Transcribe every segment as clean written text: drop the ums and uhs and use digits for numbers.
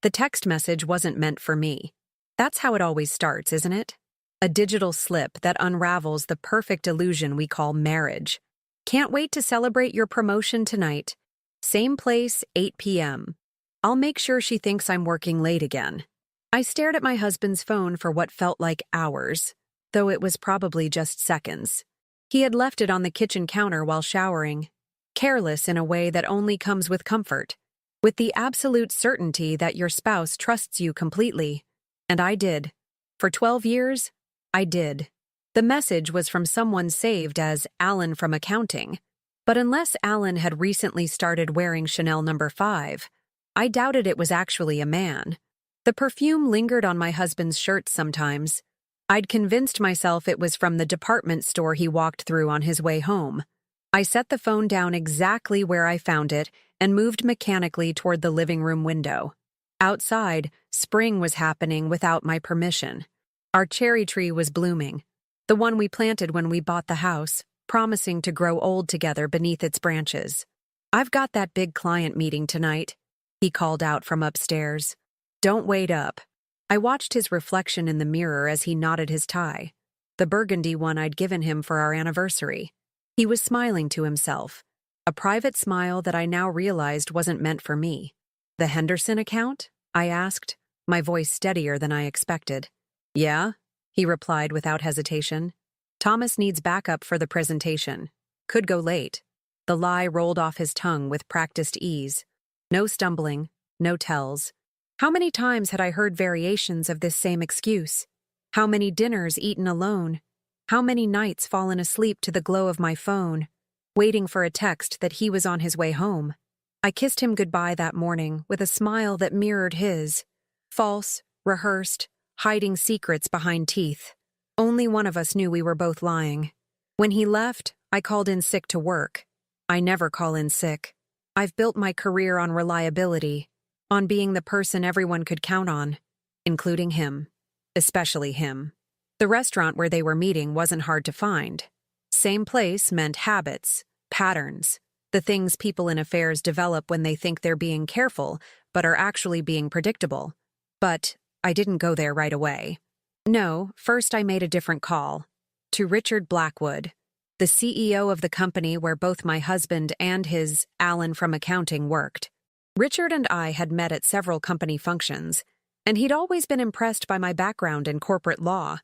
The text message wasn't meant for me. That's how it always starts, isn't it? A digital slip that unravels the perfect illusion we call marriage. Can't wait to celebrate your promotion tonight. Same place, 8 p.m. I'll make sure she thinks I'm working late again. I stared at my husband's phone for what felt like hours, though it was probably just seconds. He had left it on the kitchen counter while showering, careless in a way that only comes with comfort, with the absolute certainty that your spouse trusts you completely. And I did. For 12 years, I did. The message was from someone saved as Alan from accounting, but unless Alan had recently started wearing Chanel No. 5, I doubted it was actually a man. The perfume lingered on my husband's shirt sometimes. I'd convinced myself it was from the department store he walked through on his way home. I set the phone down exactly where I found it and moved mechanically toward the living room window. Outside, spring was happening without my permission. Our cherry tree was blooming, the one we planted when we bought the house, promising to grow old together beneath its branches. "I've got that big client meeting tonight," he called out from upstairs. "Don't wait up." I watched his reflection in the mirror as he knotted his tie, the burgundy one I'd given him for our anniversary. He was smiling to himself, a private smile that I now realized wasn't meant for me. "The Henderson account?" I asked, my voice steadier than I expected. "Yeah," he replied without hesitation. "Thomas needs backup for the presentation. Could go late." The lie rolled off his tongue with practiced ease. No stumbling, no tells. How many times had I heard variations of this same excuse? How many dinners eaten alone? How many nights fallen asleep to the glow of my phone, waiting for a text that he was on his way home? I kissed him goodbye that morning with a smile that mirrored his. False, rehearsed, hiding secrets behind teeth. Only one of us knew we were both lying. When he left, I called in sick to work. I never call in sick. I've built my career on reliability, on being the person everyone could count on, including him. Especially him. The restaurant where they were meeting wasn't hard to find. Same place meant habits, patterns, the things people in affairs develop when they think they're being careful but are actually being predictable. But I didn't go there right away. No, first I made a different call. To Richard Blackwood, the CEO of the company where both my husband and his Alan from accounting worked. Richard and I had met at several company functions, and he'd always been impressed by my background in corporate law,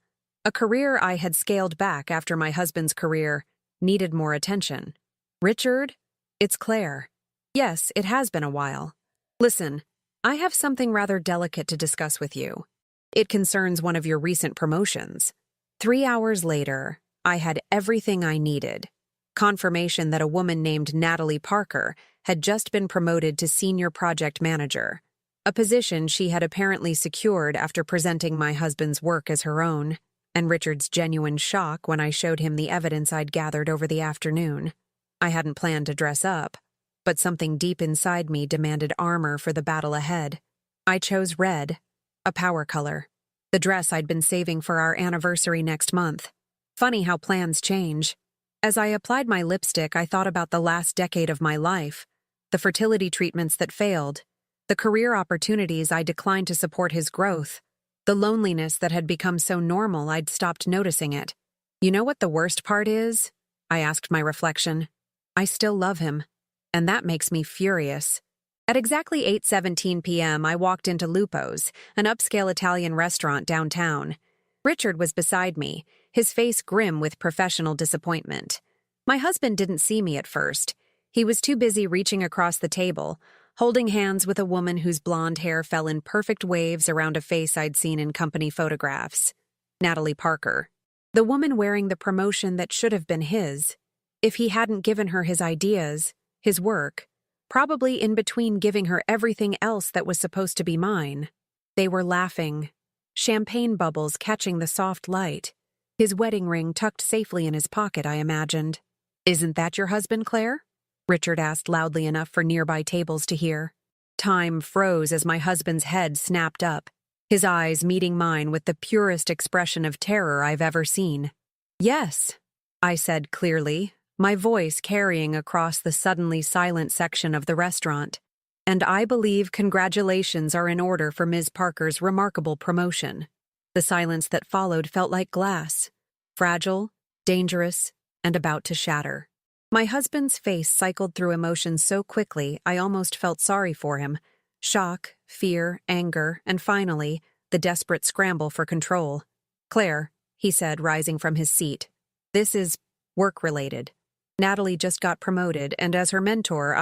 a career I had scaled back after my husband's career needed more attention. "Richard, it's Claire." "Yes, it has been a while. Listen, I have something rather delicate to discuss with you. It concerns one of your recent promotions." 3 hours later, I had everything I needed. Confirmation that a woman named Natalie Parker had just been promoted to senior project manager, a position she had apparently secured after presenting my husband's work as her own, and Richard's genuine shock when I showed him the evidence I'd gathered over the afternoon. I hadn't planned to dress up, but something deep inside me demanded armor for the battle ahead. I chose red, a power color, the dress I'd been saving for our anniversary next month. Funny how plans change. As I applied my lipstick, I thought about the last decade of my life, the fertility treatments that failed, the career opportunities I declined to support his growth, the loneliness that had become so normal I'd stopped noticing it. "You know what the worst part is?" I asked my reflection. "I still love him, and that makes me furious." At exactly 8:17 p.m., I walked into Lupo's, an upscale Italian restaurant downtown. Richard was beside me, his face grim with professional disappointment. My husband didn't see me at first. He was too busy reaching across the table, holding hands with a woman whose blonde hair fell in perfect waves around a face I'd seen in company photographs. Natalie Parker. The woman wearing the promotion that should have been his, if he hadn't given her his ideas, his work, probably in between giving her everything else that was supposed to be mine. They were laughing, champagne bubbles catching the soft light, his wedding ring tucked safely in his pocket, I imagined. "Isn't that your husband, Claire?" Richard asked loudly enough for nearby tables to hear. Time froze as my husband's head snapped up, his eyes meeting mine with the purest expression of terror I've ever seen. "Yes," I said clearly, my voice carrying across the suddenly silent section of the restaurant. And I believe congratulations are in order for Ms. Parker's remarkable promotion. The silence that followed felt like glass, fragile, dangerous, and about to shatter. My husband's face cycled through emotions so quickly I almost felt sorry for him. Shock, fear, anger, and finally, the desperate scramble for control. "Claire," he said, rising from his seat, "this is work-related. Natalie just got promoted, and as her mentor,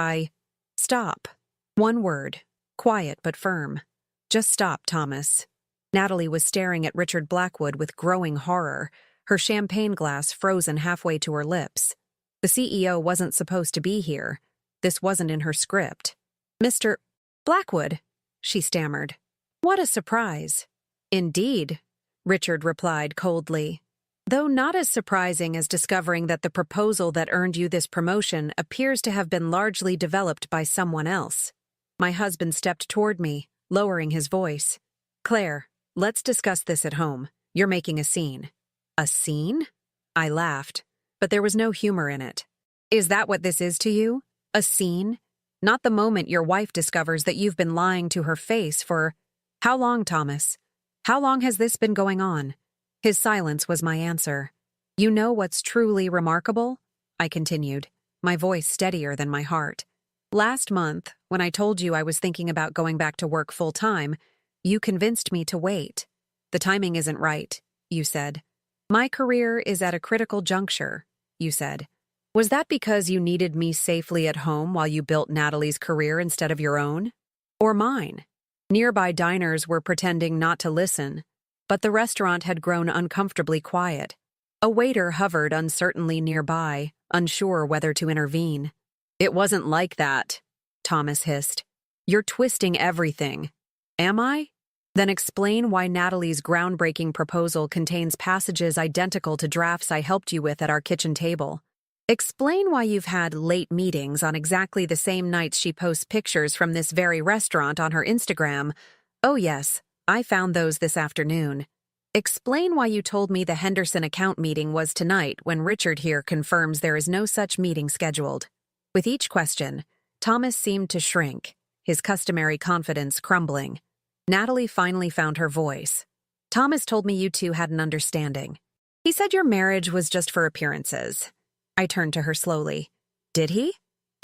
Stop. One word. Quiet but firm. Just stop, Thomas." Natalie was staring at Richard Blackwood with growing horror, her champagne glass frozen halfway to her lips. The CEO wasn't supposed to be here. This wasn't in her script. "Mr. Blackwood," she stammered. "What a surprise." "Indeed," Richard replied coldly. "Though not as surprising as discovering that the proposal that earned you this promotion appears to have been largely developed by someone else." My husband stepped toward me, lowering his voice. "Claire, let's discuss this at home. You're making a scene." "A scene?" I laughed, but there was no humor in it. "Is that what this is to you? A scene? Not the moment your wife discovers that you've been lying to her face for— How long, Thomas? How long has this been going on?" His silence was my answer. "You know what's truly remarkable?" I continued, my voice steadier than my heart. "Last month, when I told you I was thinking about going back to work full-time, you convinced me to wait. The timing isn't right, you said. My career is at a critical juncture, you said. Was that because you needed me safely at home while you built Natalie's career instead of your own? Or mine?" Nearby diners were pretending not to listen, but the restaurant had grown uncomfortably quiet. A waiter hovered uncertainly nearby, unsure whether to intervene. "It wasn't like that," Thomas hissed. "You're twisting everything." "Am I? Then explain why Natalie's groundbreaking proposal contains passages identical to drafts I helped you with at our kitchen table. Explain why you've had late meetings on exactly the same nights she posts pictures from this very restaurant on her Instagram. Oh yes, I found those this afternoon. Explain why you told me the Henderson account meeting was tonight when Richard here confirms there is no such meeting scheduled." With each question, Thomas seemed to shrink, his customary confidence crumbling. Natalie finally found her voice. "Thomas told me you two had an understanding. He said your marriage was just for appearances." I turned to her slowly. "Did he?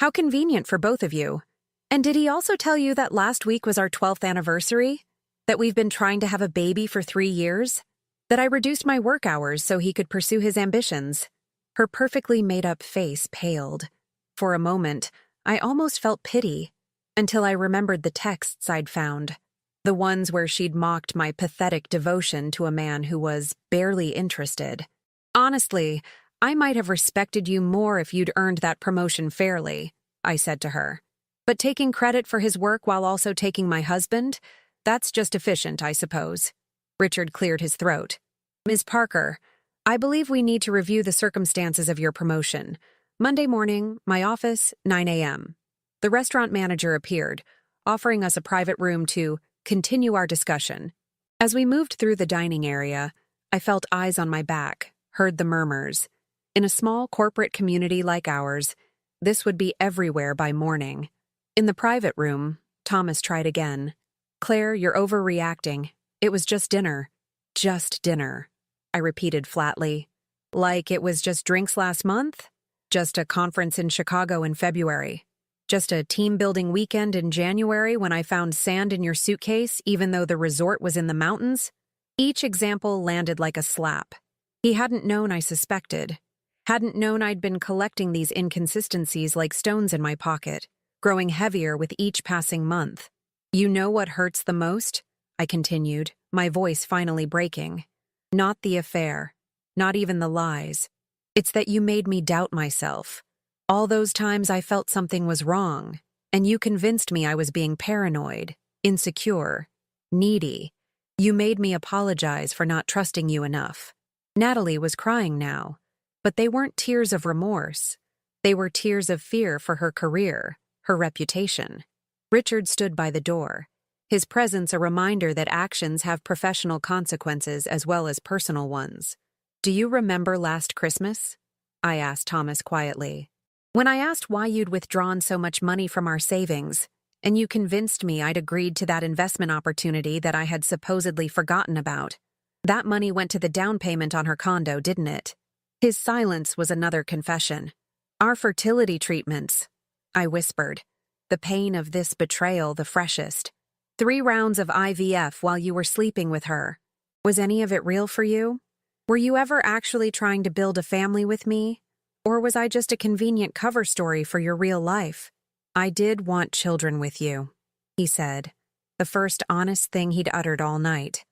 How convenient for both of you. And did he also tell you that last week was our 12th anniversary? That we've been trying to have a baby for 3 years? That I reduced my work hours so he could pursue his ambitions?" Her perfectly made-up face paled. For a moment, I almost felt pity, until I remembered the texts I'd found. The ones where she'd mocked my pathetic devotion to a man who was barely interested. "Honestly, I might have respected you more if you'd earned that promotion fairly," I said to her. "But taking credit for his work while also taking my husband? That's just efficient, I suppose." Richard cleared his throat. "Ms. Parker, I believe we need to review the circumstances of your promotion. Monday morning, my office, 9 a.m. The restaurant manager appeared, offering us a private room to continue our discussion. As we moved through the dining area, I felt eyes on my back, heard the murmurs. In a small corporate community like ours, this would be everywhere by morning. In the private room, Thomas tried again. "Claire, you're overreacting. It was just dinner." "Just dinner," I repeated flatly. "Like it was just drinks last month? Just a conference in Chicago in February? Just a team-building weekend in January when I found sand in your suitcase even though the resort was in the mountains?" Each example landed like a slap. He hadn't known I suspected. Hadn't known I'd been collecting these inconsistencies like stones in my pocket, growing heavier with each passing month. "You know what hurts the most?" I continued, my voice finally breaking. "Not the affair. Not even the lies. It's that you made me doubt myself. All those times I felt something was wrong, and you convinced me I was being paranoid, insecure, needy. You made me apologize for not trusting you enough." Natalie was crying now, but they weren't tears of remorse. They were tears of fear for her career, her reputation. Richard stood by the door, his presence a reminder that actions have professional consequences as well as personal ones. "Do you remember last Christmas?" I asked Thomas quietly. "When I asked why you'd withdrawn so much money from our savings, and you convinced me I'd agreed to that investment opportunity that I had supposedly forgotten about. That money went to the down payment on her condo, didn't it? His silence was another confession. Our fertility treatments, I whispered. The pain of this betrayal the freshest. 3 rounds of IVF while you were sleeping with her. Was any of it real for you? Were you ever actually trying to build a family with me? Or was I just a convenient cover story for your real life? I did want children with you, he said, the first honest thing he'd uttered all night.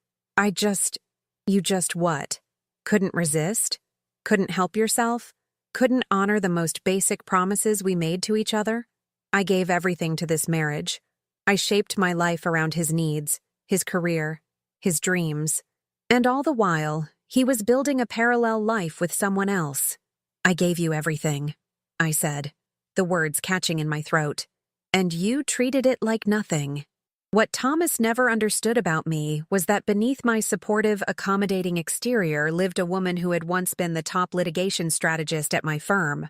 You just what? Couldn't resist? Couldn't help yourself? Couldn't honor the most basic promises we made to each other? I gave everything to this marriage. I shaped my life around his needs, his career, his dreams. And all the while, he was building a parallel life with someone else. I gave you everything, I said, the words catching in my throat. And you treated it like nothing. What Thomas never understood about me was that beneath my supportive, accommodating exterior lived a woman who had once been the top litigation strategist at my firm.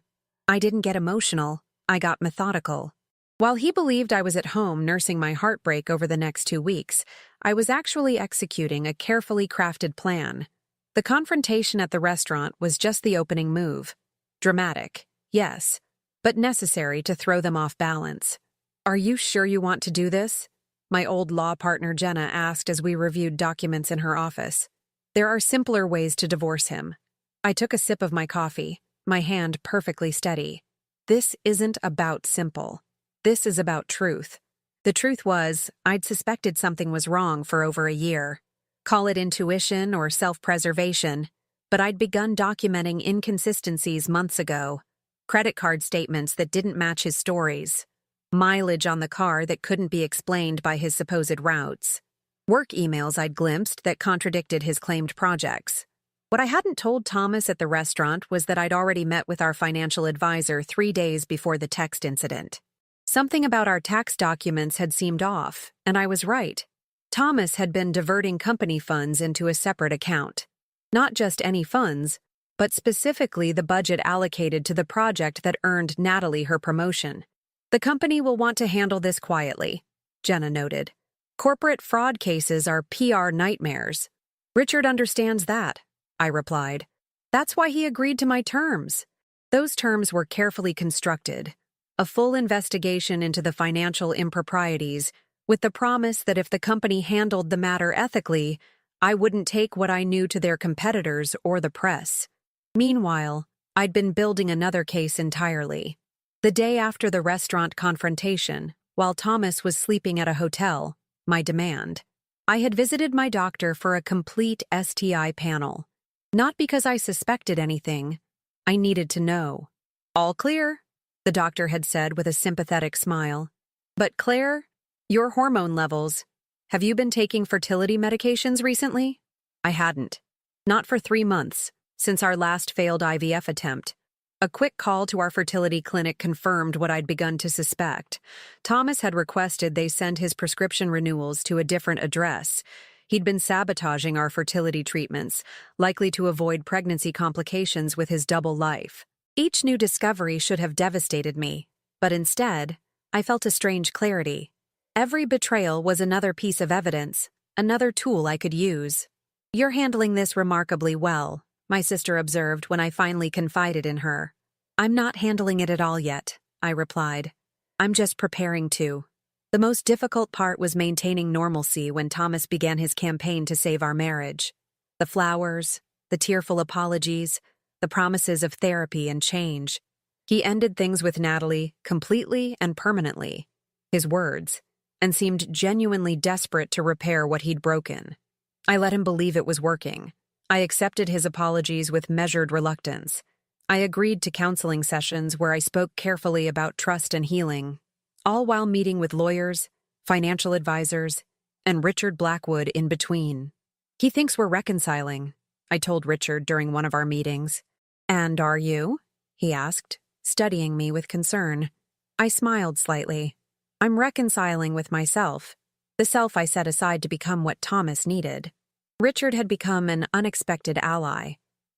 I didn't get emotional, I got methodical. While he believed I was at home nursing my heartbreak over the next 2 weeks, I was actually executing a carefully crafted plan. The confrontation at the restaurant was just the opening move. Dramatic, yes, but necessary to throw them off balance. Are you sure you want to do this? My old law partner Jenna asked as we reviewed documents in her office. There are simpler ways to divorce him. I took a sip of my coffee, my hand perfectly steady. This isn't about simple. This is about truth. The truth was, I'd suspected something was wrong for over a year. Call it intuition or self-preservation, but I'd begun documenting inconsistencies months ago. Credit card statements that didn't match his stories. Mileage on the car that couldn't be explained by his supposed routes. Work emails I'd glimpsed that contradicted his claimed projects. What I hadn't told Thomas at the restaurant was that I'd already met with our financial advisor 3 days before the text incident. Something about our tax documents had seemed off, and I was right. Thomas had been diverting company funds into a separate account. Not just any funds, but specifically the budget allocated to the project that earned Natalie her promotion. The company will want to handle this quietly, Jenna noted. Corporate fraud cases are PR nightmares. Richard understands that, I replied. That's why he agreed to my terms. Those terms were carefully constructed. A full investigation into the financial improprieties, with the promise that if the company handled the matter ethically, I wouldn't take what I knew to their competitors or the press. Meanwhile, I'd been building another case entirely. The day after the restaurant confrontation, while Thomas was sleeping at a hotel, my demand. I had visited my doctor for a complete STI panel. Not because I suspected anything. I needed to know. All clear, the doctor had said with a sympathetic smile. But Claire, your hormone levels. Have you been taking fertility medications recently? I hadn't. Not for 3 months, since our last failed IVF attempt. A quick call to our fertility clinic confirmed what I'd begun to suspect. Thomas had requested they send his prescription renewals to a different address. He'd been sabotaging our fertility treatments, likely to avoid pregnancy complications with his double life. Each new discovery should have devastated me, but instead, I felt a strange clarity. Every betrayal was another piece of evidence, another tool I could use. You're handling this remarkably well, my sister observed when I finally confided in her. I'm not handling it at all yet, I replied. I'm just preparing to. The most difficult part was maintaining normalcy when Thomas began his campaign to save our marriage. The flowers, the tearful apologies, the promises of therapy and change. He ended things with Natalie completely and permanently. His words, and seemed genuinely desperate to repair what he'd broken. I let him believe it was working. I accepted his apologies with measured reluctance. I agreed to counseling sessions where I spoke carefully about trust and healing, all while meeting with lawyers, financial advisors, and Richard Blackwood in between. He thinks we're reconciling, I told Richard during one of our meetings. And are you? He asked, studying me with concern. I smiled slightly. I'm reconciling with myself, the self I set aside to become what Thomas needed. Richard had become an unexpected ally.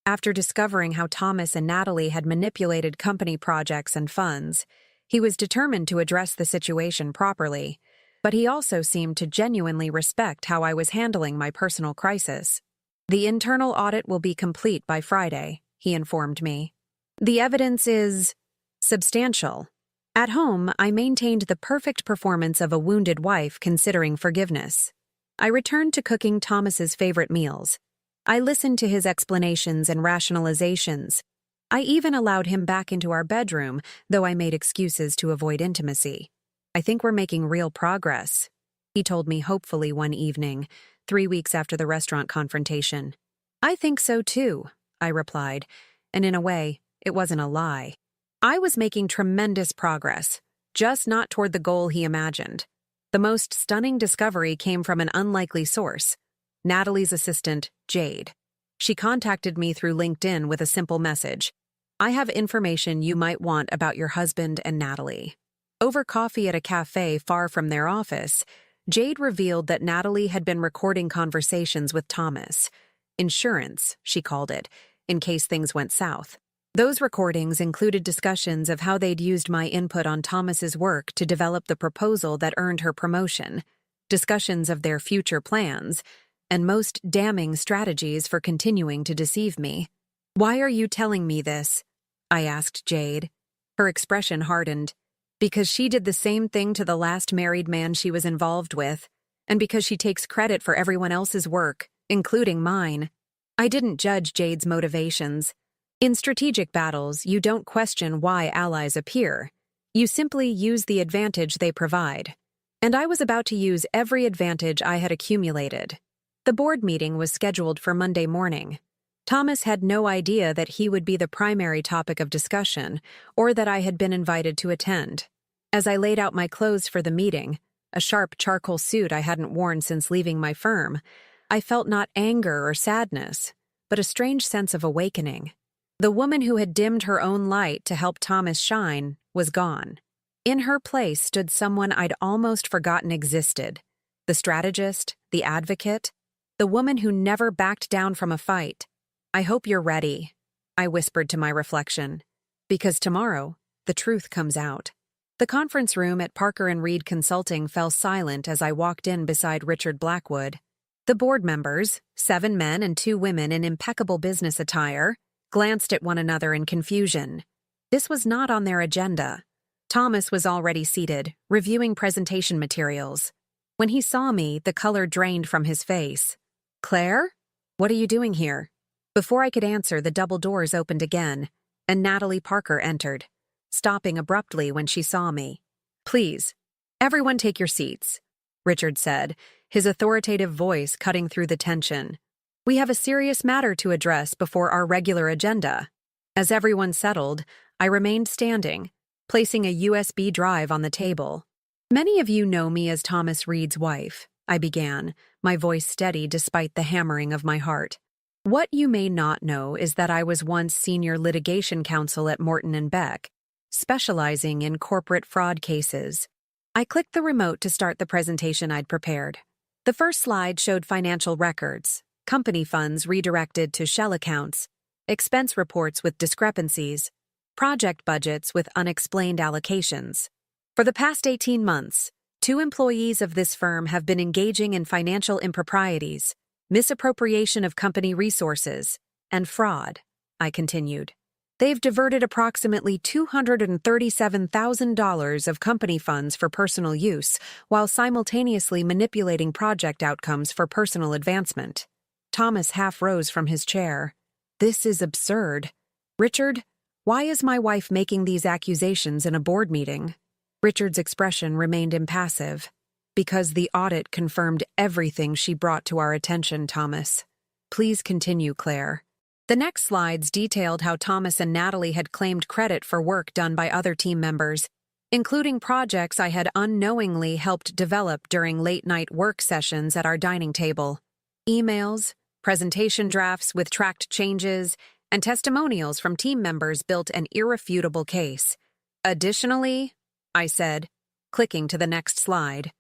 After discovering how Thomas and Natalie had manipulated company projects and funds, He was determined to address the situation properly, but he also seemed to genuinely respect how I was handling my personal crisis. The internal audit will be complete by Friday, he informed me. The evidence is substantial. At home, I maintained the perfect performance of a wounded wife considering forgiveness. I returned to cooking Thomas's favorite meals. I listened to his explanations and rationalizations. I even allowed him back into our bedroom, though I made excuses to avoid intimacy. I think we're making real progress, he told me hopefully one evening, 3 weeks after the restaurant confrontation. I think so too, I replied, and in a way, it wasn't a lie. I was making tremendous progress, just not toward the goal he imagined. The most stunning discovery came from an unlikely source, Natalie's assistant, Jade. She contacted me through LinkedIn with a simple message. I have information you might want about your husband and Natalie. Over coffee at a cafe far from their office, Jade revealed that Natalie had been recording conversations with Thomas. Insurance, she called it, in case things went south. Those recordings included discussions of how they'd used my input on Thomas's work to develop the proposal that earned her promotion, discussions of their future plans, and most damning strategies for continuing to deceive me. Why are you telling me this? I asked Jade. Her expression hardened. Because she did the same thing to the last married man she was involved with, and because she takes credit for everyone else's work, including mine. I didn't judge Jade's motivations. In strategic battles, you don't question why allies appear. You simply use the advantage they provide. And I was about to use every advantage I had accumulated. The board meeting was scheduled for Monday morning. Thomas had no idea that he would be the primary topic of discussion, or that I had been invited to attend. As I laid out my clothes for the meeting, a sharp charcoal suit I hadn't worn since leaving my firm, I felt not anger or sadness, but a strange sense of awakening. The woman who had dimmed her own light to help Thomas shine was gone. In her place stood someone I'd almost forgotten existed. The strategist, the advocate, the woman who never backed down from a fight. I hope you're ready, I whispered to my reflection, because tomorrow, the truth comes out. The conference room at Parker & Reed Consulting fell silent as I walked in beside Richard Blackwood. The board members, 7 men and 2 women in impeccable business attire, glanced at one another in confusion. This was not on their agenda. Thomas was already seated, reviewing presentation materials. When he saw me, the color drained from his face. Claire? What are you doing here? Before I could answer, the double doors opened again, and Natalie Parker entered, stopping abruptly when she saw me. Please, everyone take your seats, Richard said, his authoritative voice cutting through the tension. We have a serious matter to address before our regular agenda. As everyone settled, I remained standing, placing a USB drive on the table. Many of you know me as Thomas Reed's wife, I began, my voice steady despite the hammering of my heart. What you may not know is that I was once senior litigation counsel at Morton & Beck, specializing in corporate fraud cases. I clicked the remote to start the presentation I'd prepared. The first slide showed financial records, company funds redirected to shell accounts, expense reports with discrepancies, project budgets with unexplained allocations. For the past 18 months, 2 employees of this firm have been engaging in financial improprieties, misappropriation of company resources, and fraud, I continued. They've diverted approximately $237,000 of company funds for personal use, while simultaneously manipulating project outcomes for personal advancement. Thomas half rose from his chair. This is absurd. Richard, why is my wife making these accusations in a board meeting? Richard's expression remained impassive. Because the audit confirmed everything she brought to our attention, Thomas. Please continue, Claire. The next slides detailed how Thomas and Natalie had claimed credit for work done by other team members, including projects I had unknowingly helped develop during late-night work sessions at our dining table. Emails, presentation drafts with tracked changes, and testimonials from team members built an irrefutable case. Additionally, I said, clicking to the next slide,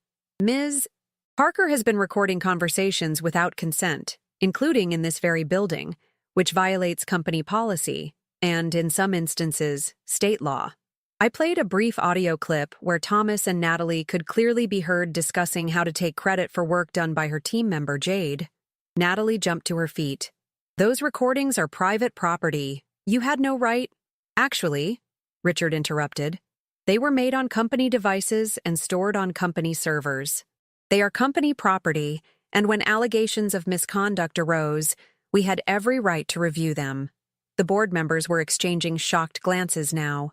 Ms. Parker has been recording conversations without consent, including in this very building, which violates company policy and, in some instances, state law. I played a brief audio clip where Thomas and Natalie could clearly be heard discussing how to take credit for work done by her team member, Jade. Natalie jumped to her feet. "Those recordings are private property. You had no right—" "Actually," Richard interrupted, "they were made on company devices and stored on company servers. They are company property, and when allegations of misconduct arose, we had every right to review them." The board members were exchanging shocked glances now.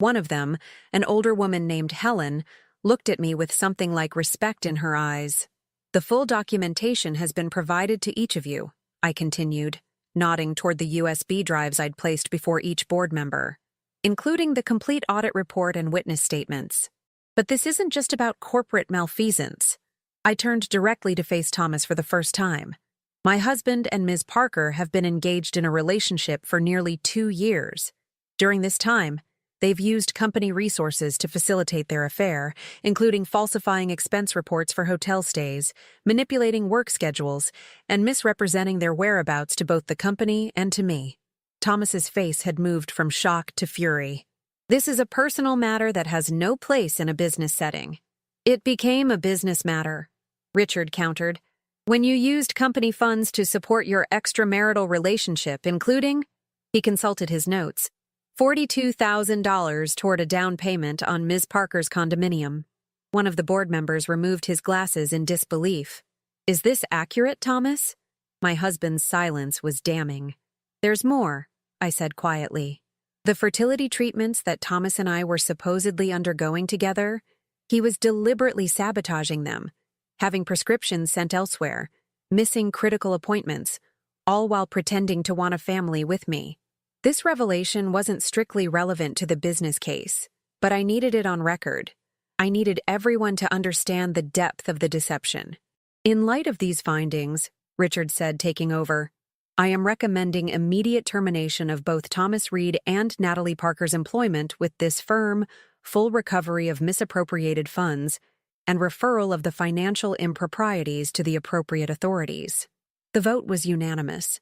One of them, an older woman named Helen, looked at me with something like respect in her eyes. "The full documentation has been provided to each of you," I continued, nodding toward the USB drives I'd placed before each board member, "including the complete audit report and witness statements. But this isn't just about corporate malfeasance." I turned directly to face Thomas for the first time. "My husband and Ms. Parker have been engaged in a relationship for nearly 2 years. During this time, they've used company resources to facilitate their affair, including falsifying expense reports for hotel stays, manipulating work schedules, and misrepresenting their whereabouts to both the company and to me." Thomas's face had moved from shock to fury. "This is a personal matter that has no place in a business setting." "It became a business matter," Richard countered, "when you used company funds to support your extramarital relationship, including—" He consulted his notes. $42,000 toward a down payment on Ms. Parker's condominium. One of the board members removed his glasses in disbelief. "Is this accurate, Thomas?" My husband's silence was damning. "There's more," I said quietly. "The fertility treatments that Thomas and I were supposedly undergoing together, he was deliberately sabotaging them, having prescriptions sent elsewhere, missing critical appointments, all while pretending to want a family with me. This revelation wasn't strictly relevant to the business case, but I needed it on record. I needed everyone to understand the depth of the deception. In light of these findings," Richard said, taking over, "I am recommending immediate termination of both Thomas Reed and Natalie Parker's employment with this firm, full recovery of misappropriated funds, and referral of the financial improprieties to the appropriate authorities." The vote was unanimous.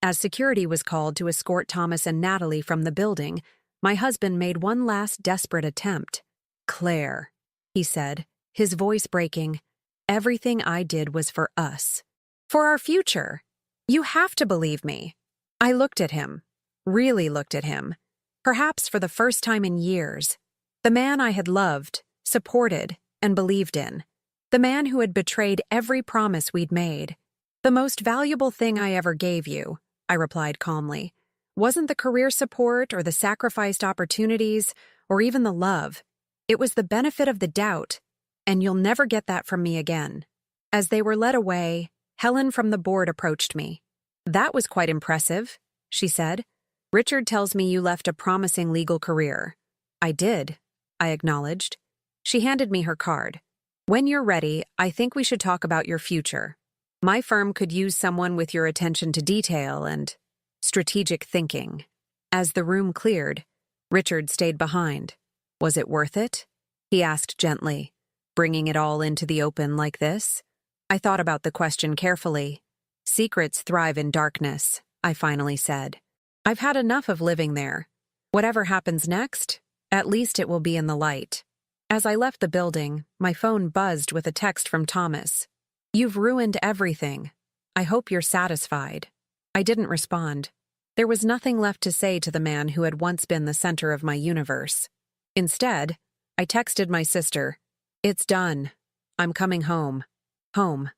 As security was called to escort Thomas and Natalie from the building, my husband made one last desperate attempt. "Claire," he said, his voice breaking, "everything I did was for us. For our future. You have to believe me." I looked at him, really looked at him, perhaps for the first time in years. The man I had loved, supported, and believed in. The man who had betrayed every promise we'd made. "The most valuable thing I ever gave you," I replied calmly, "wasn't the career support or the sacrificed opportunities or even the love. It was the benefit of the doubt, and you'll never get that from me again." As they were led away, Helen from the board approached me. "That was quite impressive," she said. "Richard tells me you left a promising legal career." "I did," I acknowledged. She handed me her card. "When you're ready, I think we should talk about your future. My firm could use someone with your attention to detail and strategic thinking." As the room cleared, Richard stayed behind. "Was it worth it?" he asked gently, "bringing it all into the open like this?" I thought about the question carefully. "Secrets thrive in darkness," I finally said. "I've had enough of living there. Whatever happens next, at least it will be in the light." As I left the building, my phone buzzed with a text from Thomas. "You've ruined everything. I hope you're satisfied." I didn't respond. There was nothing left to say to the man who had once been the center of my universe. Instead, I texted my sister, "It's done. I'm coming home." Home.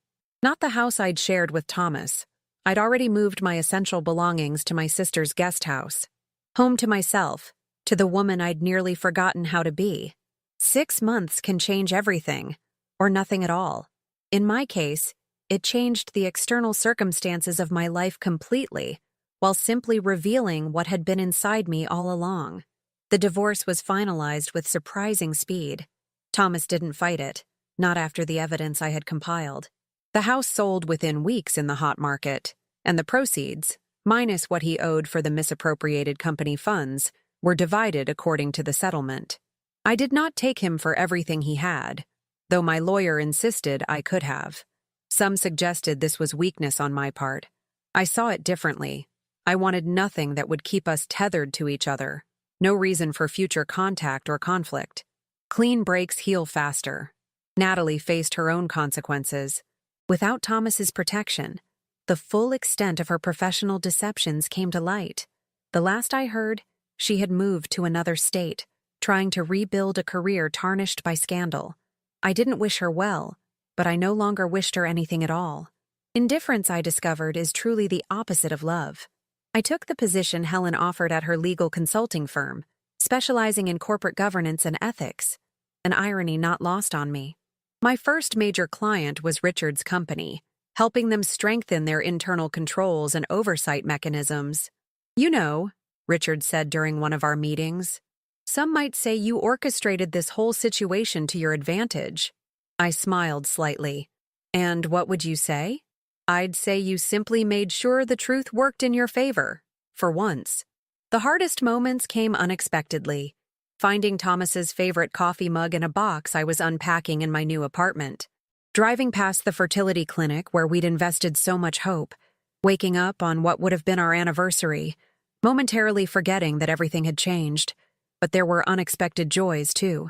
Not the house I'd shared with Thomas. I'd already moved my essential belongings to my sister's guest house. Home to myself, to the woman I'd nearly forgotten how to be. 6 months can change everything, or nothing at all. In my case, it changed the external circumstances of my life completely, while simply revealing what had been inside me all along. The divorce was finalized with surprising speed. Thomas didn't fight it, not after the evidence I had compiled. The house sold within weeks in the hot market, and the proceeds, minus what he owed for the misappropriated company funds, were divided according to the settlement. I did not take him for everything he had, though my lawyer insisted I could have. Some suggested this was weakness on my part. I saw it differently. I wanted nothing that would keep us tethered to each other. No reason for future contact or conflict. Clean breaks heal faster. Natalie faced her own consequences. Without Thomas's protection, the full extent of her professional deceptions came to light. The last I heard, she had moved to another state, trying to rebuild a career tarnished by scandal. I didn't wish her well, but I no longer wished her anything at all. Indifference, I discovered, is truly the opposite of love. I took the position Helen offered at her legal consulting firm, specializing in corporate governance and ethics, an irony not lost on me. My first major client was Richard's company, helping them strengthen their internal controls and oversight mechanisms. You know, Richard said during one of our meetings, some might say you orchestrated this whole situation to your advantage. I smiled slightly. And what would you say? I'd say you simply made sure the truth worked in your favor, for once. The hardest moments came unexpectedly. Finding Thomas's favorite coffee mug in a box I was unpacking in my new apartment. Driving past the fertility clinic where we'd invested so much hope. Waking up on what would have been our anniversary, momentarily forgetting that everything had changed. But there were unexpected joys, too.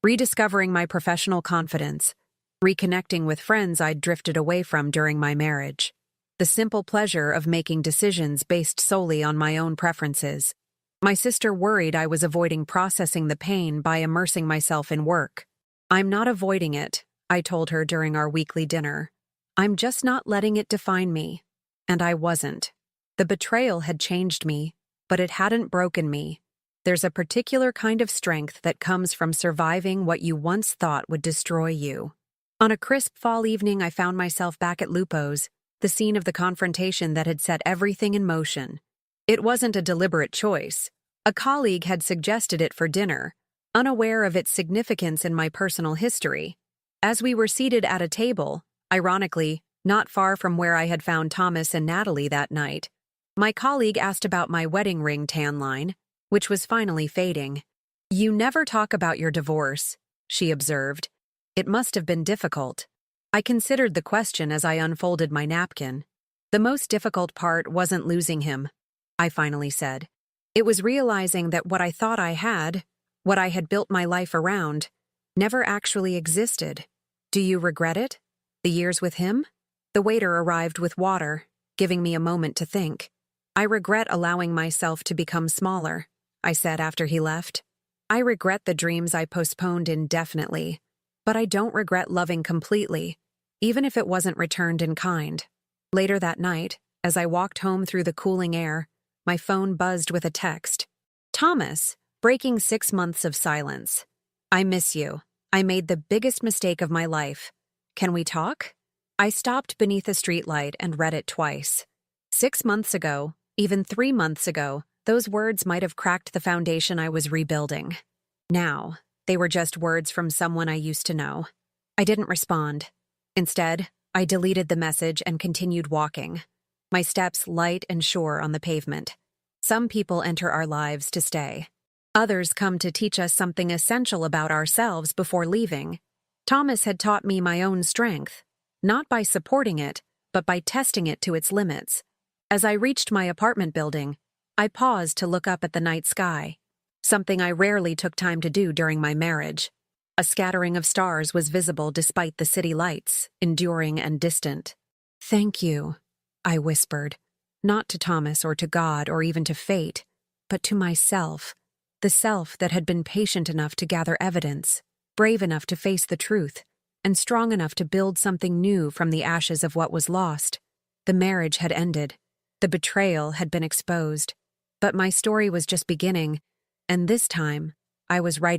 Rediscovering my professional confidence. Reconnecting with friends I'd drifted away from during my marriage. The simple pleasure of making decisions based solely on my own preferences. My sister worried I was avoiding processing the pain by immersing myself in work. I'm not avoiding it, I told her during our weekly dinner. I'm just not letting it define me. And I wasn't. The betrayal had changed me, but it hadn't broken me. There's a particular kind of strength that comes from surviving what you once thought would destroy you. On a crisp fall evening, I found myself back at Lupo's, the scene of the confrontation that had set everything in motion. It wasn't a deliberate choice. A colleague had suggested it for dinner, unaware of its significance in my personal history. As we were seated at a table, ironically, not far from where I had found Thomas and Natalie that night, my colleague asked about my wedding ring tan line, which was finally fading. You never talk about your divorce, she observed. It must have been difficult. I considered the question as I unfolded my napkin. The most difficult part wasn't losing him, I finally said. It was realizing that what I thought I had, what I had built my life around, never actually existed. Do you regret it? The years with him? The waiter arrived with water, giving me a moment to think. I regret allowing myself to become smaller, I said after he left. I regret the dreams I postponed indefinitely, but I don't regret loving completely, even if it wasn't returned in kind. Later that night, as I walked home through the cooling air, my phone buzzed with a text. Thomas, breaking 6 months of silence. I miss you. I made the biggest mistake of my life. Can we talk? I stopped beneath a streetlight and read it twice. 6 months ago, even 3 months ago, those words might have cracked the foundation I was rebuilding. Now, they were just words from someone I used to know. I didn't respond. Instead, I deleted the message and continued walking, my steps light and sure on the pavement. Some people enter our lives to stay. Others come to teach us something essential about ourselves before leaving. Thomas had taught me my own strength, not by supporting it, but by testing it to its limits. As I reached my apartment building, I paused to look up at the night sky, something I rarely took time to do during my marriage. A scattering of stars was visible despite the city lights, enduring and distant. Thank you, I whispered, not to Thomas or to God or even to fate, but to myself, the self that had been patient enough to gather evidence, brave enough to face the truth, and strong enough to build something new from the ashes of what was lost. The marriage had ended. The betrayal had been exposed. But my story was just beginning, and this time, I was writing